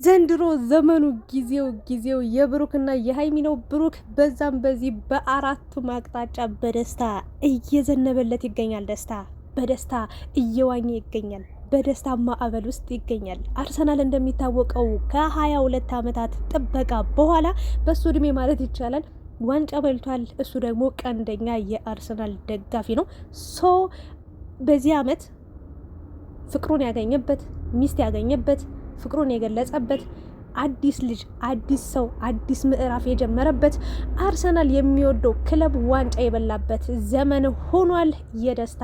ዘንድሮ ዘመኑ ጊዜው የብሩክና የሀይሚ ነው። ብሩክ በዛም በዚህ በአራቱም አቅጣጫ በደስታ እየዘነበለት ይገኛል። ደስታ በደስታ እየዋኘ ይገኛል። በደስታ ማዕበል ውስጥ ይገኛል። አርሰናል እንደሚታወቀው ከ22 ዓመታት ጥበቃ በኋላ በሱ እድሜ ማለት ይቻላል ዋንጫ በልቷል። እሱ ደግሞ ቀንደኛ የአርሰናል ደጋፊ ነው። በዚህ ዓመት ፍቅሩን ያገኘበት ሚስት ያገኘበት ፍቅሩን የገለጸበት አዲስ ልጅ አዲስ ሰው አዲስ ምዕራፍ የጀመረበት አርሰናል የሚወደው ክለብ ዋንጫ የበላበት ዘመን ሆኗል። የደስታ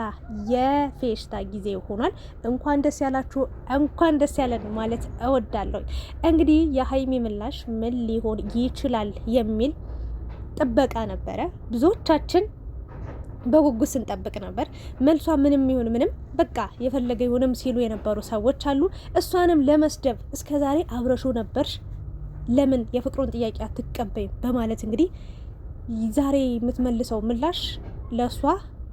የፌሽታ ጊዜ ሆኗል። እንኳን ደስ ያላችሁ፣ እንኳን ደስ ያለን ማለት እወዳለሁ። እንግዲህ የሀይሚ ምላሽ ምን ሊሆን ይችላል የሚል ጥበቃ ነበረ። ብዙዎቻችን በጉጉት ስንጠብቅ ነበር። መልሷ ምንም ይሁን ምንም በቃ የፈለገ ይሁንም ሲሉ የነበሩ ሰዎች አሉ። እሷንም ለመስደብ እስከዛሬ አብረሹ ነበርሽ፣ ለምን የፍቅሩን ጥያቄ አትቀበይም በማለት እንግዲህ ዛሬ የምትመልሰው ምላሽ ለእሷ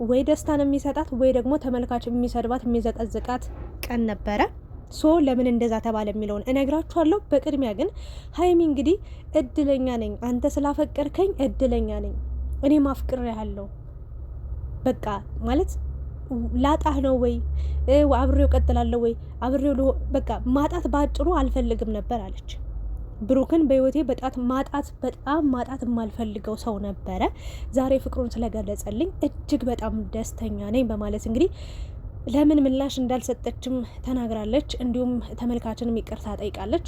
ወይ ደስታን የሚሰጣት ወይ ደግሞ ተመልካች የሚሰድባት የሚዘቀዝቃት ቀን ነበረ። ለምን እንደዛ ተባለ የሚለውን እነግራችኋለሁ። በቅድሚያ ግን ሀይሚ እንግዲህ እድለኛ ነኝ፣ አንተ ስላፈቀርከኝ እድለኛ ነኝ፣ እኔ ማፍቅር ያለው በቃ ማለት ላጣህ ነው ወይ አብሬው ቀጥላለሁ ወይ አብሬው በቃ ማጣት ባጭሩ አልፈልግም ነበር አለች። ብሩክን በህይወቴ በጣም ማጣት የማልፈልገው ሰው ነበረ። ዛሬ ፍቅሩን ስለገለጸልኝ እጅግ በጣም ደስተኛ ነኝ በማለት እንግዲህ ለምን ምላሽ እንዳልሰጠችም ተናግራለች። እንዲሁም ተመልካችንም ይቅርታ ጠይቃለች።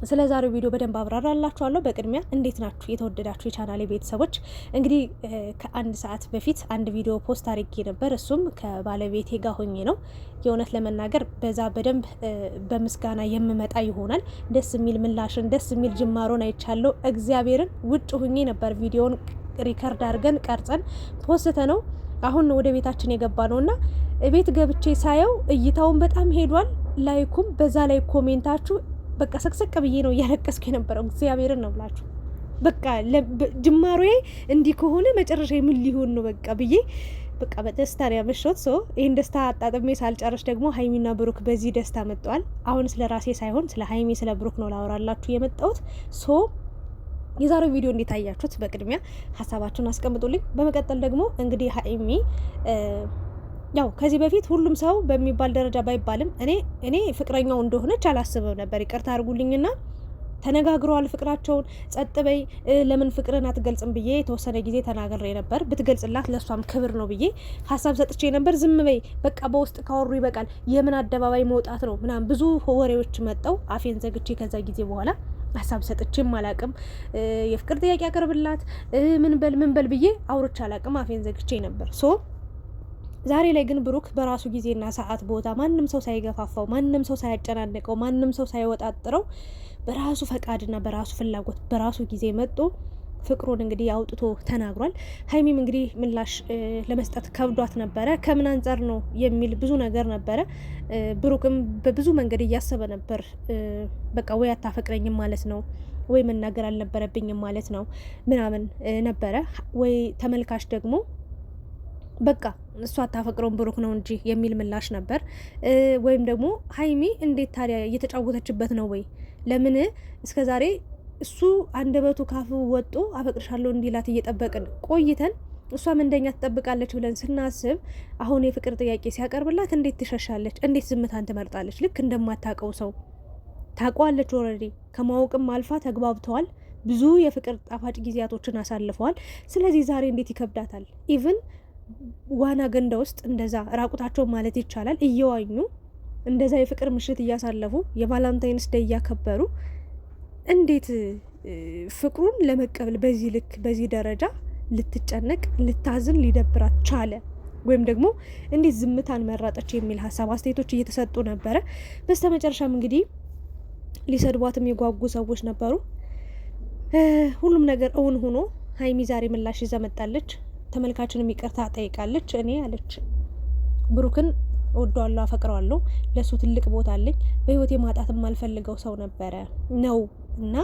ስለ ዛሬው ቪዲዮ በደንብ አብራራላችኋለሁ። በቅድሚያ እንዴት ናችሁ የተወደዳችሁ የቻናሌ ቤተሰቦች? እንግዲህ ከአንድ ሰዓት በፊት አንድ ቪዲዮ ፖስት አድርጌ ነበር። እሱም ከባለቤቴ ጋር ሆኜ ነው። የእውነት ለመናገር በዛ በደንብ በምስጋና የምመጣ ይሆናል። ደስ የሚል ምላሽን ደስ የሚል ጅማሮን አይቻለሁ። እግዚአብሔርን ውጭ ሁኜ ነበር ቪዲዮን ሪከርድ አድርገን ቀርጸን ፖስተ ነው። አሁን ወደ ቤታችን የገባ ነው እና ቤት ገብቼ ሳየው እይታውን በጣም ሄዷል። ላይኩም በዛ ላይ ኮሜንታችሁ በቃ ሰቅሰቅ ብዬ ነው እያለቀስኩ የነበረው። እግዚአብሔርን ነው ብላችሁ በቃ ጅማሮዬ እንዲህ ከሆነ መጨረሻ ምን ሊሆን ነው በቃ ብዬ በቃ በደስታ ነው ያመሸሁት። ይህን ደስታ አጣጥሜ ሳልጨርሽ ደግሞ ሀይሚና ብሩክ በዚህ ደስታ መጥተዋል። አሁን ስለ ራሴ ሳይሆን ስለ ሀይሚ ስለ ብሩክ ነው ላወራላችሁ የመጣሁት። የዛሬው ቪዲዮ እንዴት አያችሁት? በቅድሚያ ሀሳባችሁን አስቀምጡልኝ። በመቀጠል ደግሞ እንግዲህ ሀይሚ ያው ከዚህ በፊት ሁሉም ሰው በሚባል ደረጃ ባይባልም እኔ ፍቅረኛው እንደሆነች አላስበው ነበር። ይቅርታ አድርጉልኝና ተነጋግረዋል ፍቅራቸውን። ጸጥ በይ ለምን ፍቅርን አትገልጽም ብዬ የተወሰነ ጊዜ ተናግሬ ነበር። ብትገልጽላት ለእሷም ክብር ነው ብዬ ሀሳብ ሰጥቼ ነበር። ዝም በይ በቃ በውስጥ ካወሩ ይበቃል፣ የምን አደባባይ መውጣት ነው ምናምን ብዙ ወሬዎች መጠው አፌን ዘግቼ ከዛ ጊዜ በኋላ ሀሳብ ሰጥቼም አላቅም። የፍቅር ጥያቄ ያቀርብላት ምን በል ብዬ አውርቼ አላቅም። አፌን ዘግቼ ነበር። ዛሬ ላይ ግን ብሩክ በራሱ ጊዜና ሰዓት ቦታ ማንም ሰው ሳይገፋፋው ማንም ሰው ሳያጨናንቀው ማንም ሰው ሳይወጣጥረው በራሱ ፈቃድና በራሱ ፍላጎት በራሱ ጊዜ መጥቶ ፍቅሩን እንግዲህ አውጥቶ ተናግሯል። ሀይሚም እንግዲህ ምላሽ ለመስጠት ከብዷት ነበረ። ከምን አንጻር ነው የሚል ብዙ ነገር ነበረ። ብሩክም በብዙ መንገድ እያሰበ ነበር። በቃ ወይ አታፈቅረኝም ማለት ነው ወይ መናገር አልነበረብኝም ማለት ነው ምናምን ነበረ። ወይ ተመልካች ደግሞ በቃ እሷ አታፈቅረውም ብሩክ ነው እንጂ የሚል ምላሽ ነበር። ወይም ደግሞ ሀይሚ እንዴት ታዲያ እየተጫወተችበት ነው ወይ? ለምን እስከ ዛሬ እሱ አንደበቱ ካፉ ወጦ አፈቅርሻለሁ እንዲላት እየጠበቅን ቆይተን እሷም እንደኛ ትጠብቃለች ብለን ስናስብ አሁን የፍቅር ጥያቄ ሲያቀርብላት እንዴት ትሸሻለች? እንዴት ዝምታን ትመርጣለች? ልክ እንደማታውቀው ሰው ታውቀዋለች። ኦልሬዲ ከማወቅም አልፋ ተግባብተዋል። ብዙ የፍቅር ጣፋጭ ጊዜያቶችን አሳልፈዋል። ስለዚህ ዛሬ እንዴት ይከብዳታል? ኢቭን ዋና ገንዳ ውስጥ እንደዛ ራቁታቸው ማለት ይቻላል እየዋኙ እንደዛ የፍቅር ምሽት እያሳለፉ የቫላንታይንስ ዴይ እያከበሩ እንዴት ፍቅሩን ለመቀበል በዚህ ልክ በዚህ ደረጃ ልትጨነቅ ልታዝን ሊደብራት ቻለ? ወይም ደግሞ እንዴት ዝምታን መረጠች የሚል ሀሳብ አስተያየቶች እየተሰጡ ነበረ። በስተመጨረሻም እንግዲህ ሊሰድቧትም የጓጉ ሰዎች ነበሩ። ሁሉም ነገር እውን ሆኖ ሀይሚ ዛሬ ምላሽ ይዛ መጣለች። ተመልካችንም ይቅርታ ጠይቃለች። እኔ አለች ብሩክን እወደዋለሁ፣ አፈቅረዋለሁ፣ ለሱ ትልቅ ቦታ አለኝ፣ በህይወቴ ማጣት የማልፈልገው ሰው ነበረ ነው እና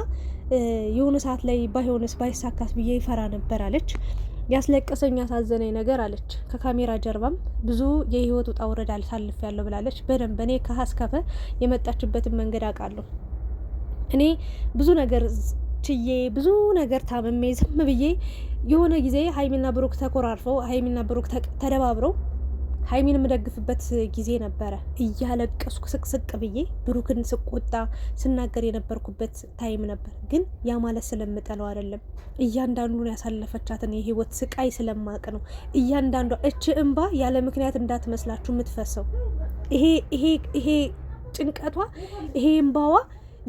የሆነ ሰዓት ላይ ባይሆንስ ባይሳካስ ብዬ ይፈራ ነበር አለች። ያስለቀሰኝ ያሳዘነኝ ነገር አለች ከካሜራ ጀርባም ብዙ የህይወት ውጣ ውረድ አሳልፌያለሁ ብላለች። በደንብ እኔ ከሀስከፈ የመጣችበትን መንገድ አውቃለሁ። እኔ ብዙ ነገር ችዬ ብዙ ነገር ታመሜ ዝም ብዬ የሆነ ጊዜ ሀይሚና ብሩክ ተኮራርፈው ሀይሚና ብሩክ ተደባብረው ሀይሚን የምደግፍበት ጊዜ ነበረ። እያለቀስኩ ስቅስቅ ብዬ ብሩክን ስቆጣ ስናገር የነበርኩበት ታይም ነበር። ግን ያ ማለት ስለምጠለው አይደለም። እያንዳንዱን ያሳለፈቻትን የህይወት ስቃይ ስለማቅ ነው። እያንዳንዷ እች እንባ ያለ ምክንያት እንዳትመስላችሁ የምትፈሰው ይሄ ጭንቀቷ ይሄ እንባዋ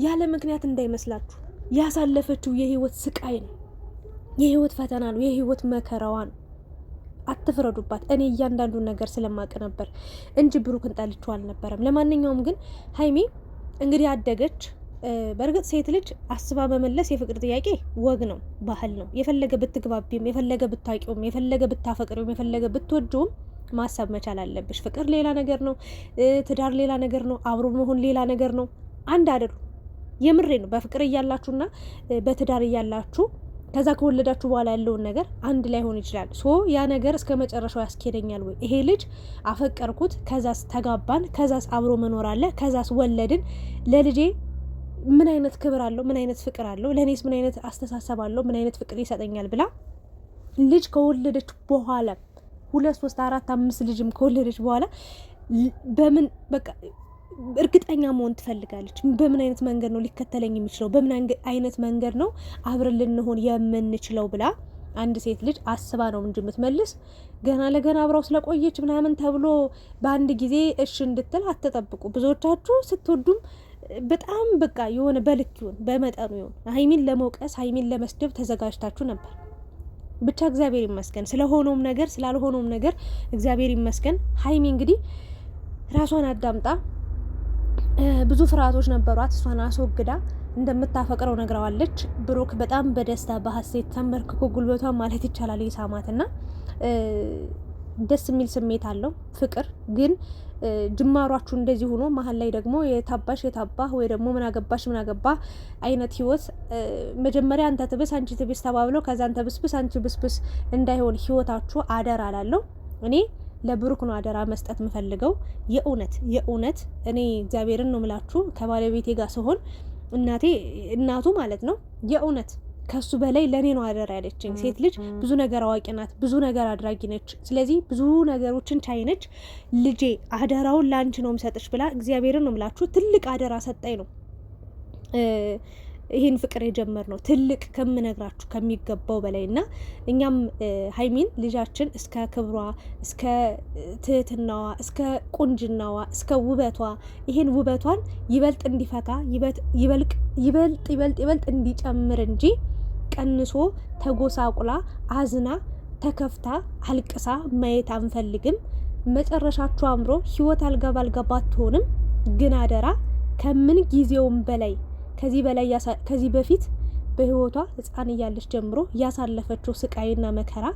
ያለ ምክንያት እንዳይመስላችሁ። ያሳለፈችው የህይወት ስቃይ ነው። የህይወት ፈተና ነው። የህይወት መከራዋ ነው። አትፍረዱባት። እኔ እያንዳንዱን ነገር ስለማቅ ነበር እንጂ ብሩክን ጠልቼው አልነበረም። ለማንኛውም ግን ሀይሚ እንግዲህ አደገች። በእርግጥ ሴት ልጅ አስባ መመለስ የፍቅር ጥያቄ ወግ ነው፣ ባህል ነው። የፈለገ ብትግባቢም፣ የፈለገ ብታቂውም፣ የፈለገ ብታፈቅሪውም፣ የፈለገ ብትወጂውም ማሰብ መቻል አለብሽ። ፍቅር ሌላ ነገር ነው፣ ትዳር ሌላ ነገር ነው፣ አብሮ መሆን ሌላ ነገር ነው። አንድ አይደሉ። የምሬ ነው። በፍቅር እያላችሁና በትዳር እያላችሁ ከዛ ከወለዳችሁ በኋላ ያለውን ነገር አንድ ላይ ሆን ይችላል። ሶ ያ ነገር እስከ መጨረሻው ያስኬደኛል ወይ? ይሄ ልጅ አፈቀርኩት፣ ከዛስ ተጋባን፣ ከዛስ አብሮ መኖር አለ፣ ከዛስ ወለድን። ለልጄ ምን አይነት ክብር አለው? ምን አይነት ፍቅር አለው? ለእኔስ ምን አይነት አስተሳሰብ አለው? ምን አይነት ፍቅር ይሰጠኛል ብላ ልጅ ከወለደች በኋላ 2 3 4 5 ልጅም ከወለደች በኋላ በምን በቃ እርግጠኛ መሆን ትፈልጋለች። በምን አይነት መንገድ ነው ሊከተለኝ የሚችለው? በምን አይነት መንገድ ነው አብረን ልንሆን የምንችለው ብላ አንድ ሴት ልጅ አስባ ነው እንጂ የምትመልስ ገና ለገና አብራው ስለቆየች ምናምን ተብሎ በአንድ ጊዜ እሺ እንድትል አትጠብቁ። ብዙዎቻችሁ ስትወዱም በጣም በቃ የሆነ በልክ ይሁን በመጠኑ ይሁን ሀይሚን ለመውቀስ ሀይሚን ለመስደብ ተዘጋጅታችሁ ነበር። ብቻ እግዚአብሔር ይመስገን ስለሆነውም ነገር ስላልሆነውም ነገር እግዚአብሔር ይመስገን። ሀይሚ እንግዲህ ራሷን አዳምጣ ብዙ ፍርሃቶች ነበሯት። እሷን አስወግዳ እንደምታፈቅረው ነግረዋለች። ብሩክ በጣም በደስታ በሀሴት ተንበርክኮ ጉልበቷን ማለት ይቻላል የሳማትና ደስ የሚል ስሜት አለው ፍቅር። ግን ጅማሯችሁ እንደዚህ ሆኖ መሀል ላይ ደግሞ የታባሽ የታባህ ወይ ደግሞ ምን አገባ አይነት ህይወት መጀመሪያ አንተ ትብስ አንቺ ትብስ ተባብለው ከዛ አንተ ብስብስ አንቺ ብስብስ እንዳይሆን ህይወታችሁ አደራ አላለሁ እኔ ለብሩክ ነው አደራ መስጠት የምፈልገው። የእውነት እኔ እግዚአብሔርን ነው ምላችሁ ከባለቤቴ ጋር ስሆን እናቱ ማለት ነው የእውነት ከሱ በላይ ለኔ ነው አደራ ያለችኝ። ሴት ልጅ ብዙ ነገር አዋቂ ናት፣ ብዙ ነገር አድራጊ ነች። ስለዚህ ብዙ ነገሮችን ቻይ ነች። ልጄ አደራውን ላንቺ ነው የምሰጥሽ ብላ እግዚአብሔርን ነው ምላችሁ ትልቅ አደራ ሰጠኝ ነው ይህን ፍቅር የጀመር ነው ትልቅ ከምነግራችሁ ከሚገባው በላይ እና እኛም ሀይሚን ልጃችን እስከ ክብሯ እስከ ትህትናዋ እስከ ቁንጅናዋ እስከ ውበቷ ይህን ውበቷን ይበልጥ እንዲፈካ ይበልጥ እንዲጨምር እንጂ ቀንሶ ተጎሳቁላ አዝና ተከፍታ አልቅሳ ማየት አንፈልግም። መጨረሻችሁ አምሮ ህይወት አልጋ ባልጋ ባትሆንም ግን አደራ ከምን ጊዜውም በላይ ከዚህ በፊት በህይወቷ ህፃን እያለች ጀምሮ ያሳለፈችው ስቃይና መከራ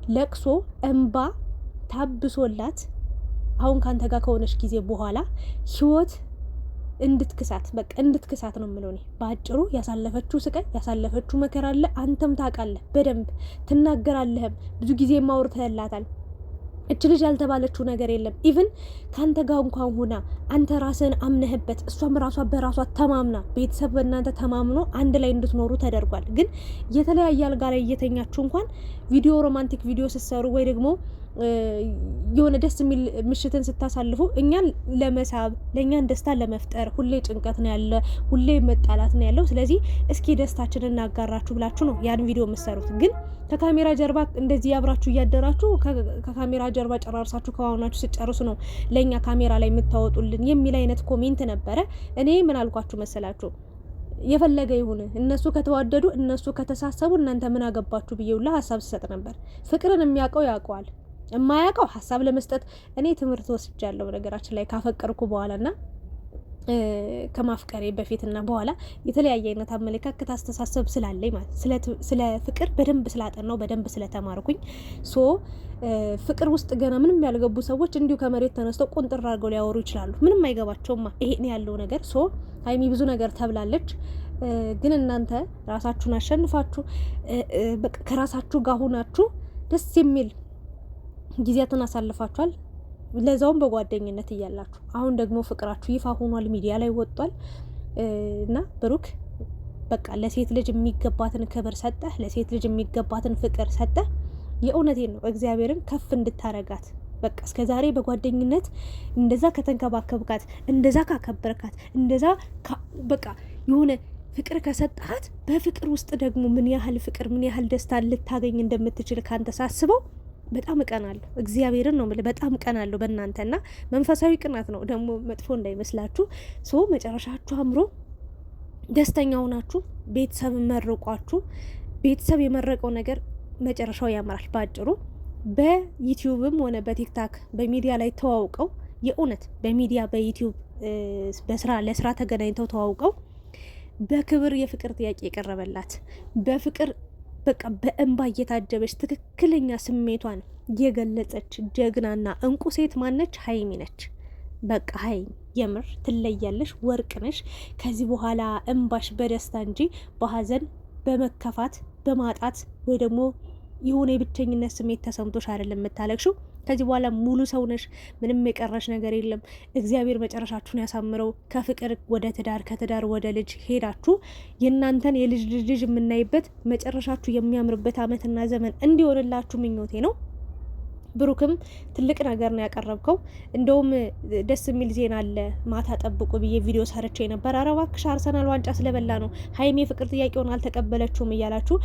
ለቅሶ እንባ ታብሶላት አሁን ካንተ ጋር ከሆነች ጊዜ በኋላ ህይወት እንድትክሳት ነው የምለው እኔ በአጭሩ። ያሳለፈችው ስቃይ ያሳለፈችው መከራ አለ። አንተም ታውቃለህ፣ በደንብ ትናገራለህም። ብዙ ጊዜ ማውርተህላታል። እች ልጅ ያልተባለችው ነገር የለም። ኢቭን ካንተ ጋር እንኳን ሆና አንተ ራስን አምነህበት እሷም ራሷ በራሷ ተማምና ቤተሰብ በእናንተ ተማምኖ አንድ ላይ እንድትኖሩ ተደርጓል። ግን የተለያየ አልጋ ላይ እየተኛችሁ እንኳን ቪዲዮ ሮማንቲክ ቪዲዮ ስትሰሩ ወይ ደግሞ የሆነ ደስ የሚል ምሽትን ስታሳልፉ እኛን ለመሳብ ለእኛን ደስታ ለመፍጠር ሁሌ ጭንቀት ነው ያለ፣ ሁሌ መጣላት ነው ያለው። ስለዚህ እስኪ ደስታችንን እናጋራችሁ ብላችሁ ነው ያን ቪዲዮ የምትሰሩት። ግን ከካሜራ ጀርባ እንደዚህ አብራችሁ እያደራችሁ ከካሜራ ጀርባ ጨራርሳችሁ ከዋናችሁ ስጨርሱ ነው ለእኛ ካሜራ ላይ የምታወጡልን የሚል አይነት ኮሜንት ነበረ። እኔ ምን አልኳችሁ መሰላችሁ? የፈለገ ይሁን እነሱ ከተዋደዱ እነሱ ከተሳሰቡ እናንተ ምን አገባችሁ ብዬውላ ሀሳብ ስሰጥ ነበር። ፍቅርን የሚያውቀው ያውቀዋል፣ የማያውቀው ሀሳብ ለመስጠት እኔ ትምህርት ወስጃለሁ። ነገራችን ላይ ካፈቀርኩ በኋላና ከማፍቀሬ በፊትና በኋላ የተለያየ አይነት አመለካከት አስተሳሰብ ስላለኝ ማለት ስለ ፍቅር በደንብ ስላጠናው በደንብ ስለተማርኩኝ ፍቅር ውስጥ ገና ምንም ያልገቡ ሰዎች እንዲሁ ከመሬት ተነስተው ቁንጥር አድርገው ሊያወሩ ይችላሉ። ምንም አይገባቸውማ። ይሄን ያለው ነገር ሀይሚ ብዙ ነገር ተብላለች። ግን እናንተ ራሳችሁን አሸንፋችሁ በቃ ከራሳችሁ ጋር ሆናችሁ ደስ የሚል ጊዜያትን አሳልፋችኋል። ለዛውም በጓደኝነት እያላችሁ አሁን ደግሞ ፍቅራችሁ ይፋ ሆኗል፣ ሚዲያ ላይ ወጥቷል። እና ብሩክ በቃ ለሴት ልጅ የሚገባትን ክብር ሰጠህ፣ ለሴት ልጅ የሚገባትን ፍቅር ሰጠህ። የእውነቴን ነው እግዚአብሔርን ከፍ እንድታረጋት በቃ እስከ ዛሬ በጓደኝነት እንደዛ ከተንከባከብካት፣ እንደዛ ካከበርካት፣ እንደዛ በቃ የሆነ ፍቅር ከሰጣት በፍቅር ውስጥ ደግሞ ምን ያህል ፍቅር ምን ያህል ደስታ ልታገኝ እንደምትችል ካንተ ሳስበው በጣም እቀናለሁ። እግዚአብሔርን ነው የምልህ፣ በጣም እቀናለሁ በእናንተና መንፈሳዊ ቅናት ነው ደግሞ መጥፎ እንዳይመስላችሁ። ሶ መጨረሻችሁ አምሮ ደስተኛ ሆናችሁ ቤተሰብ መርቋችሁ፣ ቤተሰብ የመረቀው ነገር መጨረሻው ያምራል። ባጭሩ በዩቲዩብም ሆነ በቲክታክ በሚዲያ ላይ ተዋውቀው የእውነት በሚዲያ በዩቲዩብ ለስራ ተገናኝተው ተዋውቀው በክብር የፍቅር ጥያቄ የቀረበላት በፍቅር በቃ በእንባ እየታጀበች ትክክለኛ ስሜቷን የገለጸች ጀግናና እንቁ ሴት ማነች? ሀይሚ ነች። በቃ ሀይሚ የምር ትለያለሽ፣ ወርቅ ነሽ። ከዚህ በኋላ እንባሽ በደስታ እንጂ በሀዘን በመከፋት በማጣት ወይ ደግሞ የሆነ የብቸኝነት ስሜት ተሰምቶሽ አይደለም የምታለቅሽው። ከዚህ በኋላ ሙሉ ሰው ነሽ። ምንም የቀረሽ ነገር የለም። እግዚአብሔር መጨረሻችሁን ያሳምረው። ከፍቅር ወደ ትዳር፣ ከትዳር ወደ ልጅ ሄዳችሁ የእናንተን የልጅ ልጅ የምናይበት መጨረሻችሁ የሚያምርበት ዓመትና ዘመን እንዲሆንላችሁ ምኞቴ ነው። ብሩክም ትልቅ ነገር ነው ያቀረብከው። እንደውም ደስ የሚል ዜና አለ ማታ ጠብቁ ብዬ ቪዲዮ ሰርቼ ነበር። ኧረ እባክሽ አርሰናል ዋንጫ ስለበላ ነው ሀይሚ የፍቅር ጥያቄውን አልተቀበለችውም እያላችሁ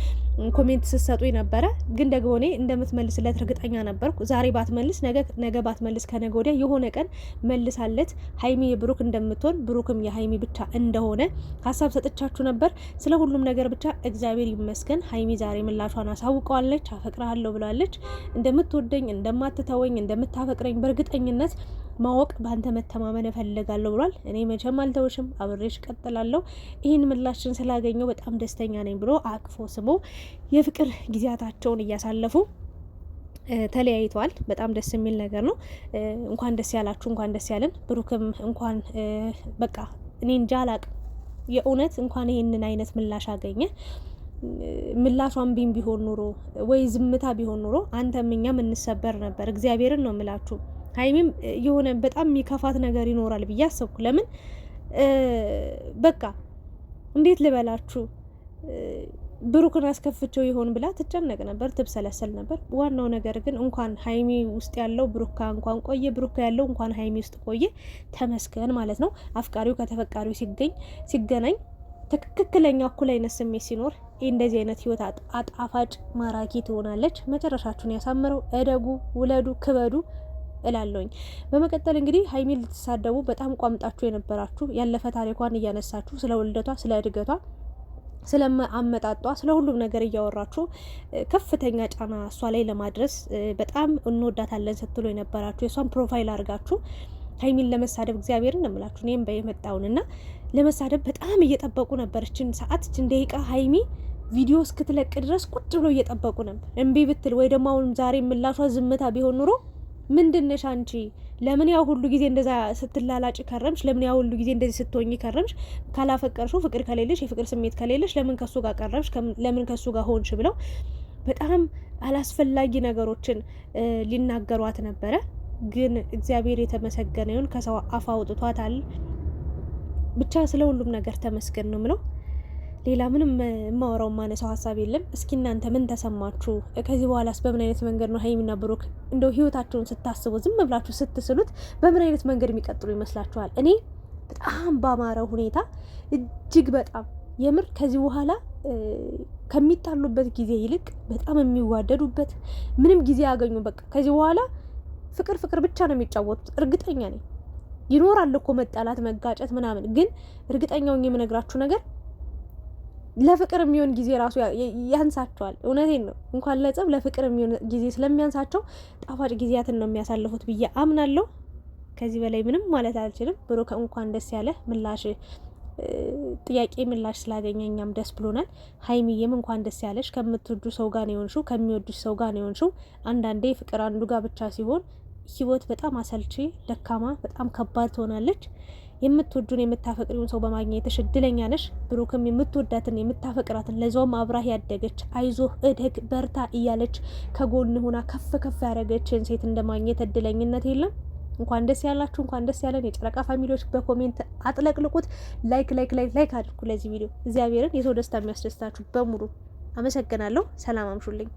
ኮሜንት ስትሰጡ ነበረ። ግን ደግሞ እኔ እንደምትመልስለት እርግጠኛ ነበርኩ። ዛሬ ባትመልስ ነገ ባትመልስ ከነገ ወዲያ የሆነ ቀን መልሳለት ሀይሚ የብሩክ እንደምትሆን ብሩክም የሀይሚ ብቻ እንደሆነ ሀሳብ ሰጥቻችሁ ነበር። ስለ ሁሉም ነገር ብቻ እግዚአብሔር ይመስገን። ሀይሚ ዛሬ ምላሿን አሳውቀዋለች። አፈቅርሃለሁ ብላለች። እንደምትወደኝ እንደማትተወኝ እንደምታፈቅረኝ በእርግጠኝነት ማወቅ በአንተ መተማመን እፈልጋለሁ ብሏል። እኔ መቼም አልተውሽም፣ አብሬሽ ቀጥላለሁ። ይህን ምላሽን ስላገኘው በጣም ደስተኛ ነኝ ብሎ አቅፎ ስሞ የፍቅር ጊዜያታቸውን እያሳለፉ ተለያይተዋል። በጣም ደስ የሚል ነገር ነው። እንኳን ደስ ያላችሁ፣ እንኳን ደስ ያለን። ብሩክም እንኳን በቃ እኔ እንጃ አላቅም የእውነት እንኳን ይህንን አይነት ምላሽ አገኘ። ምላሿን ቢሆን ኑሮ ወይ ዝምታ ቢሆን ኑሮ አንተም እኛም እንሰበር ነበር። እግዚአብሔርን ነው የምላችሁ። ሀይሚም የሆነ በጣም የሚከፋት ነገር ይኖራል ብዬ አሰብኩ። ለምን በቃ እንዴት ልበላችሁ ብሩክን አስከፍቸው ይሆን ብላ ትጨነቅ ነበር፣ ትብሰለሰል ነበር። ዋናው ነገር ግን እንኳን ሀይሚ ውስጥ ያለው ብሩካ እንኳን ቆየ፣ ብሩካ ያለው እንኳን ሀይሚ ውስጥ ቆየ። ተመስገን ማለት ነው። አፍቃሪው ከተፈቃሪው ሲገናኝ ትክክለኛ እኩል አይነት ስሜት ሲኖር እንደዚህ አይነት ህይወት አጣፋጭ ማራኪ ትሆናለች። መጨረሻችሁን ያሳምረው። እደጉ፣ ውለዱ፣ ክበዱ እላለሁኝ። በመቀጠል እንግዲህ ሀይሚ ልትሳደቡ በጣም ቋምጣችሁ የነበራችሁ ያለፈ ታሪኳን እያነሳችሁ ስለ ውልደቷ፣ ስለ እድገቷ፣ ስለ አመጣጧ፣ ስለ ሁሉም ነገር እያወራችሁ ከፍተኛ ጫና እሷ ላይ ለማድረስ በጣም እንወዳታለን ስትሉ የነበራችሁ የእሷን ፕሮፋይል አድርጋችሁ ሀይሚን ለመሳደብ እግዚአብሔርን ነው የምላችሁ። እኔም በየመጣውንና ለመሳደብ በጣም እየጠበቁ ነበር። እችን ሰዓት እችን ደቂቃ ሀይሚ ቪዲዮ እስክትለቅ ድረስ ቁጭ ብሎ እየጠበቁ ነበር። እምቢ ብትል ወይ ደግሞ አሁን ዛሬ ምላሿ ዝምታ ቢሆን ኑሮ ምንድነሽ አንቺ? ለምን ያው ሁሉ ጊዜ እንደዛ ስትላላጭ ከረምሽ? ለምን ያው ሁሉ ጊዜ እንደዚህ ስትሆኝ ከረምሽ? ካላፈቀርሽው፣ ፍቅር ከሌለሽ፣ የፍቅር ስሜት ከሌለሽ ለምን ከሱ ጋር ቀረብሽ? ለምን ከሱ ጋር ሆንሽ? ብለው በጣም አላስፈላጊ ነገሮችን ሊናገሯት ነበረ። ግን እግዚአብሔር የተመሰገነ ይሁን ከሰው አፍ አውጥቷታል። ብቻ ስለ ሁሉም ነገር ተመስገን ነው ምለው። ሌላ ምንም የማወራው ማነሳው ሀሳብ የለም። እስኪ እናንተ ምን ተሰማችሁ? ከዚህ በኋላስ በምን አይነት መንገድ ነው ሀይሚና ብሩክ እንደው ህይወታቸውን ስታስቡ ዝም ብላችሁ ስትስሉት በምን አይነት መንገድ የሚቀጥሉ ይመስላችኋል? እኔ በጣም ባማረ ሁኔታ እጅግ በጣም የምር ከዚህ በኋላ ከሚጣሉበት ጊዜ ይልቅ በጣም የሚዋደዱበት ምንም ጊዜ ያገኙ። በቃ ከዚህ በኋላ ፍቅር ብቻ ነው የሚጫወቱት። እርግጠኛ ነኝ ይኖራል እኮ መጣላት፣ መጋጨት ምናምን። ግን እርግጠኛው የምነግራችሁ ነገር ለፍቅር የሚሆን ጊዜ ራሱ ያንሳቸዋል። እውነቴን ነው። እንኳን ለጸብ ለፍቅር የሚሆን ጊዜ ስለሚያንሳቸው ጣፋጭ ጊዜያትን ነው የሚያሳልፉት ብዬ አምናለሁ። ከዚህ በላይ ምንም ማለት አልችልም። ብሩክ እንኳን ደስ ያለ ጥያቄ ምላሽ ስላገኘ እኛም ደስ ብሎናል። ሀይሚዬም እንኳን ደስ ያለሽ። ከምትወዱ ሰው ጋር ነው የሆንሽው፣ ከሚወዱሽ ሰው ጋር ነው የሆንሽው። አንዳንዴ ፍቅር አንዱ ጋር ብቻ ሲሆን ህይወት በጣም አሰልቺ፣ ደካማ፣ በጣም ከባድ ትሆናለች። የምትወዱን የምታፈቅሪውን ሰው በማግኘትሽ እድለኛ ነሽ። ብሩክም የምትወዳትን የምታፈቅራትን ለዛውም አብራህ ያደገች አይዞህ፣ እደግ፣ በርታ እያለች ከጎን ሆና ከፍ ያደረገችን ሴት እንደማግኘት እድለኝነት የለም። እንኳን ደስ ያላችሁ፣ እንኳን ደስ ያለን የጨረቃ ፋሚሊዎች። በኮሜንት አጥለቅልቁት። ላይክ ላይክ ላይክ ላይክ አድርጉ ለዚህ ቪዲዮ። እግዚአብሔርን የሰው ደስታ የሚያስደስታችሁ በሙሉ አመሰግናለሁ። ሰላም አምሹልኝ።